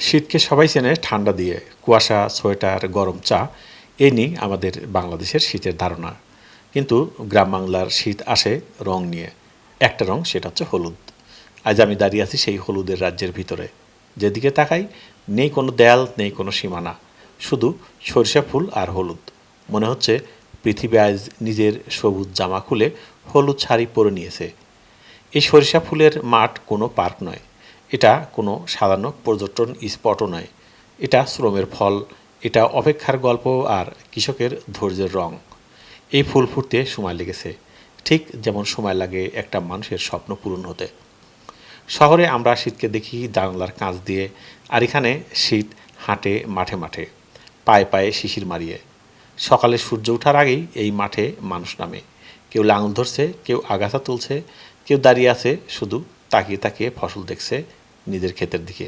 শীতকে সবাই চেনে ঠান্ডা দিয়ে, কুয়াশা, সোয়েটার, গরম চা। এই নিয়ে আমাদের বাংলাদেশের শীতের ধারণা। কিন্তু গ্রাম বাংলার শীত আসে রং নিয়ে। একটা রং, সেটা হচ্ছে হলুদ। আজ আমি দাঁড়িয়ে আছি সেই হলুদের রাজ্যের ভিতরে। যেদিকে তাকাই নেই কোনো দেয়াল, নেই কোনো সীমানা, শুধু সরিষা ফুল আর হলুদ। মনে হচ্ছে পৃথিবী আজ নিজের সবুজ জামা খুলে হলুদ শাড়ি পরে নিয়েছে। এই সরিষা ফুলের মাঠ কোনো পার্ক নয়, এটা কোনো সাধারণ পর্যটন স্পটও নয়। এটা শ্রমের ফল, এটা অপেক্ষার গল্প আর কৃষকের ধৈর্যের রং। এই ফুল ফুটতে সময় লেগেছে, ঠিক যেমন সময় লাগে একটা মানুষের স্বপ্ন পূরণ হতে। শহরে আমরা শীতকে দেখি জানালার কাঁচ দিয়ে, আর এখানে শীত হাঁটে মাঠে মাঠে, পায়ে পায়ে শিশির মারিয়ে। সকালে সূর্য ওঠার আগেই এই মাঠে মানুষ নামে। কেউ লাঙল ধরছে, কেউ আগাছা তুলছে, কেউ দাঁড়িয়ে আছে শুধু তাকিয়ে তাকিয়ে ফসল দেখছে নিজের ক্ষেতের দিকে।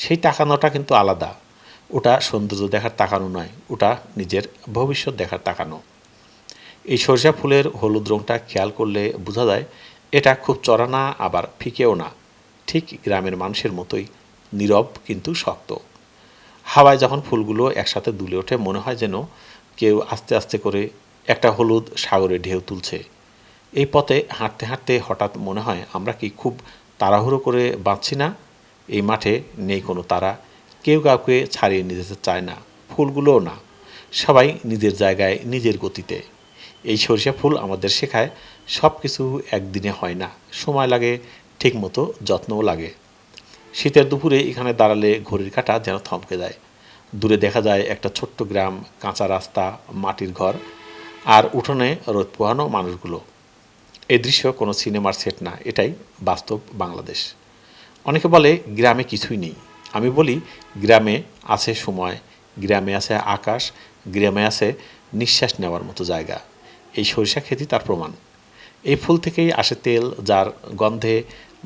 সেই তাকানোটা কিন্তু আলাদা। ওটা সৌন্দর্য দেখার তাকানো নয়, ওটা নিজের ভবিষ্যৎ দেখার তাকানো। এই সরিষা ফুলের হলুদ রঙটা খেয়াল করলে বোঝা যায় এটা খুব চড়া না, আবার ফিকেও না। ঠিক গ্রামের মানুষের মতোই নীরব কিন্তু শক্ত। হাওয়ায় যখন ফুলগুলো একসাথে দুলে ওঠে মনে হয় যেন কেউ আস্তে আস্তে করে একটা হলুদ সাগরে ঢেউ তুলছে। এই পথে হাঁটতে হাঁটতে হঠাৎ মনে হয় আমরা কি খুব তাড়াহুড়ো করে বাঁচছি না? এই মাঠে নেই কোনো তারা, কেউ কাউকে ছাড়িয়ে নিয়ে যেতে চায় না, ফুলগুলোও না। সবাই নিজের জায়গায় নিজের গতিতে। এই সরিষা ফুল আমাদের শেখায় সব কিছু একদিনে হয় না, সময় লাগে, ঠিকমতো যত্নও লাগে। শীতের দুপুরে এখানে দাঁড়ালে ঘড়ির কাঁটা যেন থমকে যায়। দূরে দেখা যায় একটা ছোট্ট গ্রাম, কাঁচা রাস্তা, মাটির ঘর, আর উঠোনে রোদ পোহানো মানুষগুলো। এই দৃশ্য কোনো সিনেমার সেট না, এটাই বাস্তব বাংলাদেশ। অনেকে বলে গ্রামে কিছুই নেই। আমি বলি গ্রামে আছে সময়, গ্রামে আছে আকাশ, গ্রামে আছে নিঃশ্বাস নেওয়ার মতো জায়গা। এই সরিষা খেতি তার প্রমাণ। এই ফুল থেকেই আসে তেল, যার গন্ধে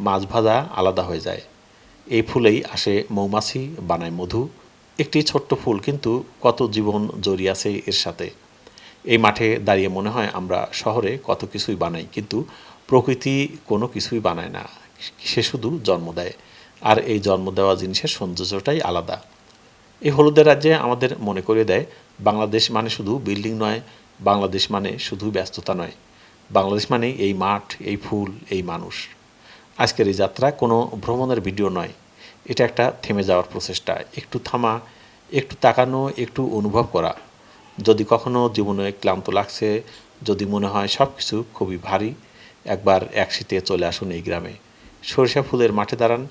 মাছ ভাজা আলাদা হয়ে যায়। এই ফুলেই আসে মৌমাছি, বানায় মধু। একটি ছোট্ট ফুল, কিন্তু কত জীবন জড়িয়ে আছে এর সাথে। এই মাঠে দাঁড়িয়ে মনে হয় আমরা শহরে কত কিছুই বানাই, কিন্তু প্রকৃতি কোনো কিছুই বানায় না, সে শুধু জন্ম দেয়। আর এই জন্ম দেওয়া জিনিসের সৌন্দর্যটাই আলাদা। এই হলুদের রাজ্যে আমাদের মনে করিয়ে দেয় বাংলাদেশ মানে শুধু বিল্ডিং নয়, বাংলাদেশ মানে শুধু ব্যস্ততা নয়, বাংলাদেশ মানে এই মাঠ, এই ফুল, এই মানুষ। আজকের এই যাত্রা কোনো ভ্রমণের ভিডিও নয়, এটা একটা থেমে যাওয়ার প্রচেষ্টা। একটু থামা, একটু তাকানো, একটু অনুভব করা। যদি কখনো জীবনে ক্লান্ত লাগছে, যদি মনে হয় সব কিছু খুবই ভারী, একবার একসাথে চলে আসুন এই গ্রামে। সরিষা ফুলের মাঠে দাঁড়ান,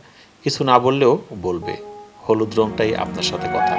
কিছু না বললেও বলবে। হলুদ রঙটাই আপনার সাথে কথা।